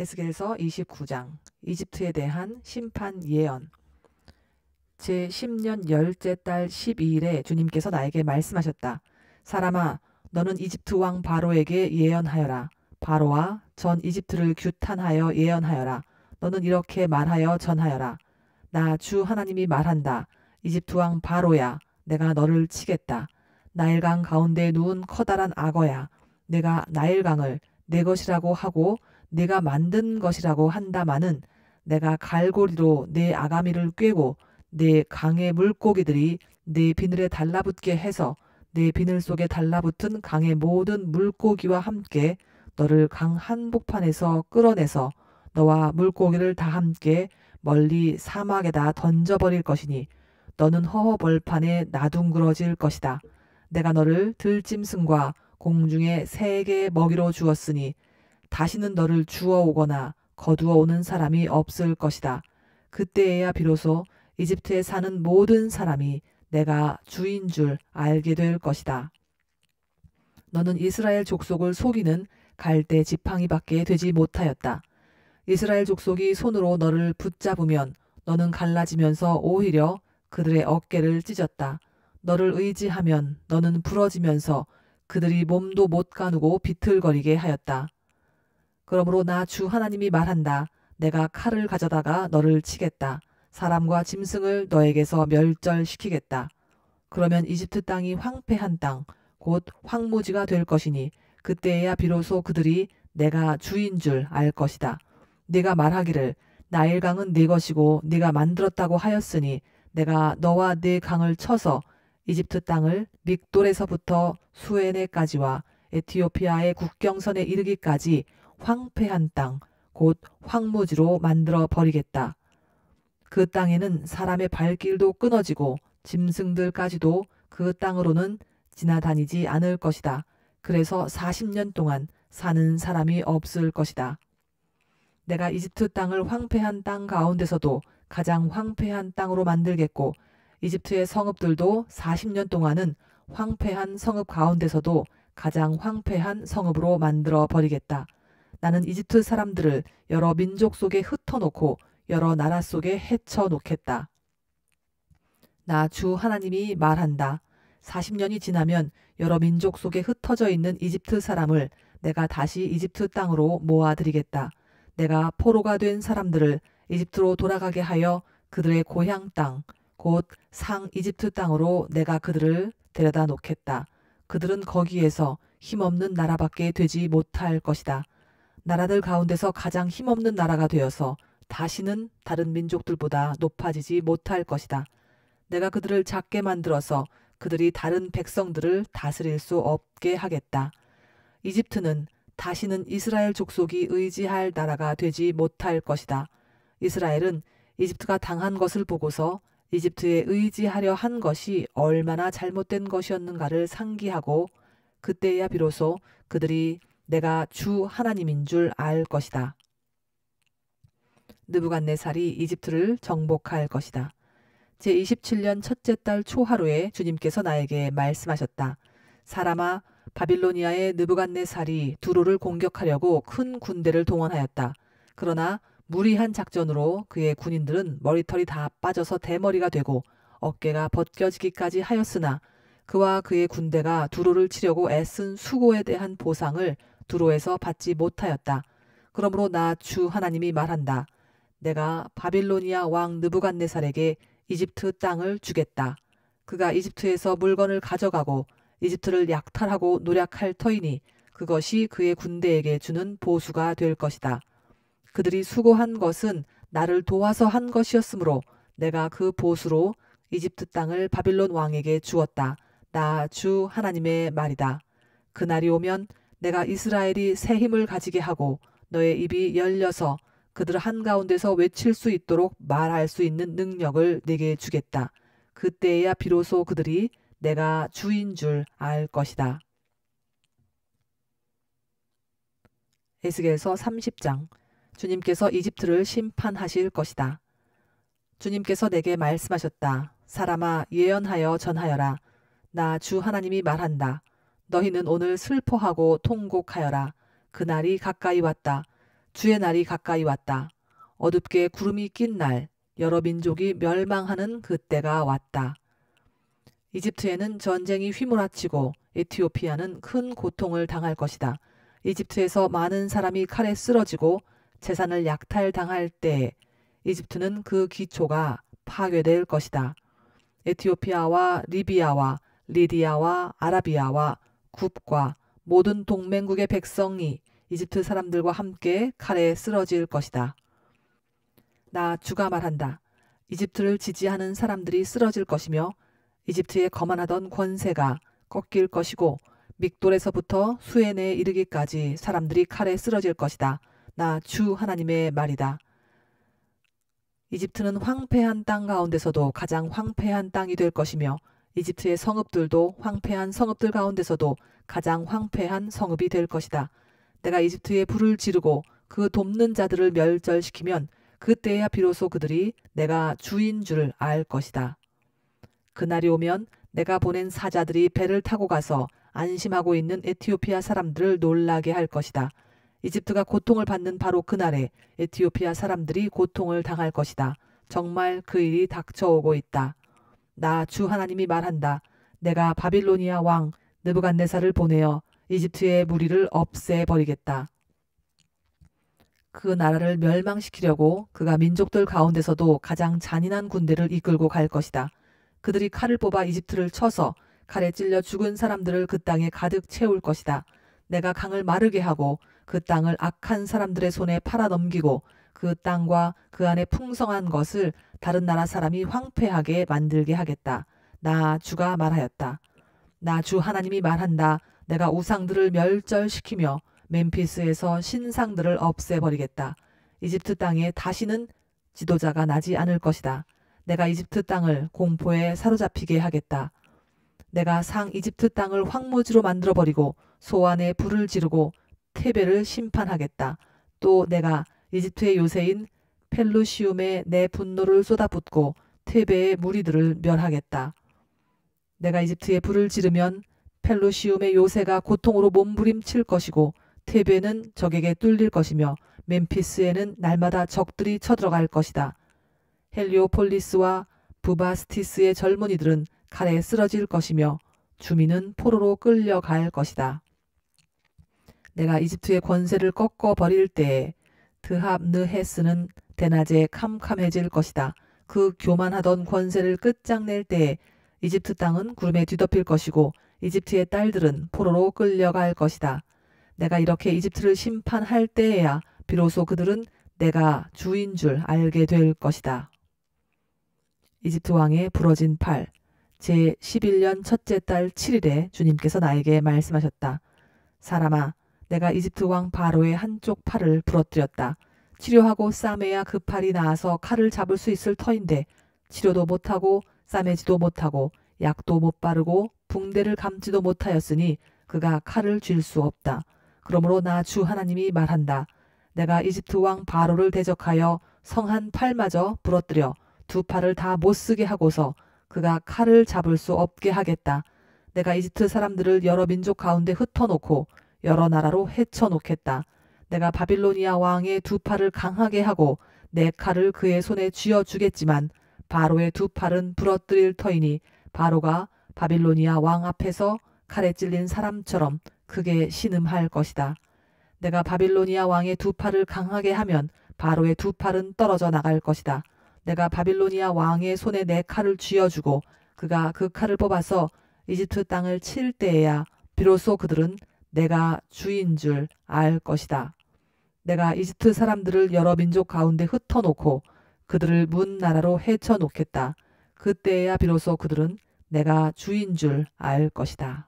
에스겔서 29장 이집트에 대한 심판 예언. 제10년 열째 달 12일에 주님께서 나에게 말씀하셨다. 사람아, 너는 이집트 왕 바로에게 예언하여라. 바로와 전 이집트를 규탄하여 예언하여라. 너는 이렇게 말하여 전하여라. 나 주 하나님이 말한다. 이집트 왕 바로야, 내가 너를 치겠다. 나일강 가운데 누운 커다란 악어야. 내가 나일강을 내 것이라고 하고 내가 만든 것이라고 한다마는 내가 갈고리로 내 아가미를 꿰고 내 강의 물고기들이 내 비늘에 달라붙게 해서 내 비늘 속에 달라붙은 강의 모든 물고기와 함께 너를 강 한복판에서 끌어내서 너와 물고기를 다 함께 멀리 사막에다 던져버릴 것이니 너는 허허벌판에 나둥그러질 것이다. 내가 너를 들짐승과 공중의 새에게 먹이로 주었으니 다시는 너를 주워오거나 거두어오는 사람이 없을 것이다. 그때에야 비로소 이집트에 사는 모든 사람이 내가 주인 줄 알게 될 것이다. 너는 이스라엘 족속을 속이는 갈대 지팡이밖에 되지 못하였다. 이스라엘 족속이 손으로 너를 붙잡으면 너는 갈라지면서 오히려 그들의 어깨를 찢었다. 너를 의지하면 너는 부러지면서 그들이 몸도 못 가누고 비틀거리게 하였다. 그러므로 나 주 하나님이 말한다. 내가 칼을 가져다가 너를 치겠다. 사람과 짐승을 너에게서 멸절시키겠다. 그러면 이집트 땅이 황폐한 땅, 곧 황무지가 될 것이니 그때에야 비로소 그들이 내가 주인 줄 알 것이다. 네가 말하기를 나일강은 네 것이고 네가 만들었다고 하였으니 내가 너와 네 강을 쳐서 이집트 땅을 믹돌에서부터 수에네까지와 에티오피아의 국경선에 이르기까지 황폐한 땅, 곧 황무지로 만들어 버리겠다. 그 땅에는 사람의 발길도 끊어지고 짐승들까지도 그 땅으로는 지나다니지 않을 것이다. 그래서 40년 동안 사는 사람이 없을 것이다. 내가 이집트 땅을 황폐한 땅 가운데서도 가장 황폐한 땅으로 만들겠고 이집트의 성읍들도 40년 동안은 황폐한 성읍 가운데서도 가장 황폐한 성읍으로 만들어 버리겠다. 나는 이집트 사람들을 여러 민족 속에 흩어놓고 여러 나라 속에 헤쳐 놓겠다. 나 주 하나님이 말한다. 40년이 지나면 여러 민족 속에 흩어져 있는 이집트 사람을 내가 다시 이집트 땅으로 모아들이겠다. 내가 포로가 된 사람들을 이집트로 돌아가게 하여 그들의 고향 땅, 곧 상 이집트 땅으로 내가 그들을 데려다 놓겠다. 그들은 거기에서 힘없는 나라밖에 되지 못할 것이다. 나라들 가운데서 가장 힘없는 나라가 되어서 다시는 다른 민족들보다 높아지지 못할 것이다. 내가 그들을 작게 만들어서 그들이 다른 백성들을 다스릴 수 없게 하겠다. 이집트는 다시는 이스라엘 족속이 의지할 나라가 되지 못할 것이다. 이스라엘은 이집트가 당한 것을 보고서 이집트에 의지하려 한 것이 얼마나 잘못된 것이었는가를 상기하고 그때야 비로소 그들이 내가 주 하나님인 줄 알 것이다. 느부갓네살이 이집트를 정복할 것이다. 제27년 첫째 달 초하루에 주님께서 나에게 말씀하셨다. 사람아, 바빌로니아의 느부갓네살이 두로를 공격하려고 큰 군대를 동원하였다. 그러나 무리한 작전으로 그의 군인들은 머리털이 다 빠져서 대머리가 되고 어깨가 벗겨지기까지 하였으나 그와 그의 군대가 두로를 치려고 애쓴 수고에 대한 보상을 두로에서 받지 못하였다. 그러므로 나 주 하나님이 말한다. 내가 바빌로니아 왕 느부갓네살에게 이집트 땅을 주겠다. 그가 이집트에서 물건을 가져가고 이집트를 약탈하고 노략할 터이니 그것이 그의 군대에게 주는 보수가 될 것이다. 그들이 수고한 것은 나를 도와서 한 것이었으므로 내가 그 보수로 이집트 땅을 바빌론 왕에게 주었다. 나 주 하나님의 말이다. 그날이 오면 내가 이스라엘이 새 힘을 가지게 하고 너의 입이 열려서 그들 한가운데서 외칠 수 있도록 말할 수 있는 능력을 내게 주겠다. 그때에야 비로소 그들이 내가 주인 줄 알 것이다. 에스겔서 30장. 주님께서 이집트를 심판하실 것이다. 주님께서 내게 말씀하셨다. 사람아, 예언하여 전하여라. 나 주 하나님이 말한다. 너희는 오늘 슬퍼하고 통곡하여라. 그날이 가까이 왔다. 주의 날이 가까이 왔다. 어둡게 구름이 낀 날, 여러 민족이 멸망하는 그때가 왔다. 이집트에는 전쟁이 휘몰아치고 에티오피아는 큰 고통을 당할 것이다. 이집트에서 많은 사람이 칼에 쓰러지고 재산을 약탈당할 때에 이집트는 그 기초가 파괴될 것이다. 에티오피아와 리비아와 리디아와 아라비아와 굽과 모든 동맹국의 백성이 이집트 사람들과 함께 칼에 쓰러질 것이다. 나 주가 말한다. 이집트를 지지하는 사람들이 쓰러질 것이며 이집트에 거만하던 권세가 꺾일 것이고 믹돌에서부터 수에네에 이르기까지 사람들이 칼에 쓰러질 것이다. 나 주 하나님의 말이다. 이집트는 황폐한 땅 가운데서도 가장 황폐한 땅이 될 것이며 이집트의 성읍들도 황폐한 성읍들 가운데서도 가장 황폐한 성읍이 될 것이다. 내가 이집트에 불을 지르고 그 돕는 자들을 멸절시키면 그때야 비로소 그들이 내가 주인 줄 알 것이다. 그날이 오면 내가 보낸 사자들이 배를 타고 가서 안심하고 있는 에티오피아 사람들을 놀라게 할 것이다. 이집트가 고통을 받는 바로 그날에 에티오피아 사람들이 고통을 당할 것이다. 정말 그 일이 닥쳐오고 있다. 나 주 하나님이 말한다. 내가 바빌로니아 왕 느부갓네살을 보내어 이집트의 무리를 없애버리겠다. 그 나라를 멸망시키려고 그가 민족들 가운데서도 가장 잔인한 군대를 이끌고 갈 것이다. 그들이 칼을 뽑아 이집트를 쳐서 칼에 찔려 죽은 사람들을 그 땅에 가득 채울 것이다. 내가 강을 마르게 하고 그 땅을 악한 사람들의 손에 팔아넘기고 그 땅과 그 안에 풍성한 것을 다른 나라 사람이 황폐하게 만들게 하겠다. 나 주가 말하였다. 나 주 하나님이 말한다. 내가 우상들을 멸절시키며 멤피스에서 신상들을 없애버리겠다. 이집트 땅에 다시는 지도자가 나지 않을 것이다. 내가 이집트 땅을 공포에 사로잡히게 하겠다. 내가 상 이집트 땅을 황무지로 만들어버리고 소안에 불을 지르고 테베를 심판하겠다. 또 내가 이집트의 요새인 펠루시움에 내 분노를 쏟아붓고 테베의 무리들을 멸하겠다. 내가 이집트에 불을 지르면 펠루시움의 요새가 고통으로 몸부림칠 것이고 테베는 적에게 뚫릴 것이며 멤피스에는 날마다 적들이 쳐들어갈 것이다. 헬리오폴리스와 부바스티스의 젊은이들은 칼에 쓰러질 것이며 주민은 포로로 끌려갈 것이다. 내가 이집트의 권세를 꺾어버릴 때에 드합느헤스는 대낮에 캄캄해질 것이다. 그 교만하던 권세를 끝장낼 때에 이집트 땅은 구름에 뒤덮일 것이고 이집트의 딸들은 포로로 끌려갈 것이다. 내가 이렇게 이집트를 심판할 때에야 비로소 그들은 내가 주인 줄 알게 될 것이다. 이집트 왕의 부러진 팔. 제11년 첫째 달 7일에 주님께서 나에게 말씀하셨다. 사람아, 내가 이집트 왕 바로의 한쪽 팔을 부러뜨렸다. 치료하고 싸매야 그 팔이 나아서 칼을 잡을 수 있을 터인데 치료도 못하고 싸매지도 못하고 약도 못 바르고 붕대를 감지도 못하였으니 그가 칼을 쥘 수 없다. 그러므로 나 주 하나님이 말한다. 내가 이집트 왕 바로를 대적하여 성한 팔마저 부러뜨려 두 팔을 다 못쓰게 하고서 그가 칼을 잡을 수 없게 하겠다. 내가 이집트 사람들을 여러 민족 가운데 흩어놓고 여러 나라로 헤쳐놓겠다. 내가 바빌로니아 왕의 두 팔을 강하게 하고 내 칼을 그의 손에 쥐어주겠지만 바로의 두 팔은 부러뜨릴 터이니 바로가 바빌로니아 왕 앞에서 칼에 찔린 사람처럼 크게 신음할 것이다. 내가 바빌로니아 왕의 두 팔을 강하게 하면 바로의 두 팔은 떨어져 나갈 것이다. 내가 바빌로니아 왕의 손에 내 칼을 쥐어주고 그가 그 칼을 뽑아서 이집트 땅을 칠 때에야 비로소 그들은 내가 주인 줄 알 것이다. 내가 이집트 사람들을 여러 민족 가운데 흩어놓고 그들을 문 나라로 헤쳐놓겠다. 그때에야 비로소 그들은 내가 주인 줄 알 것이다.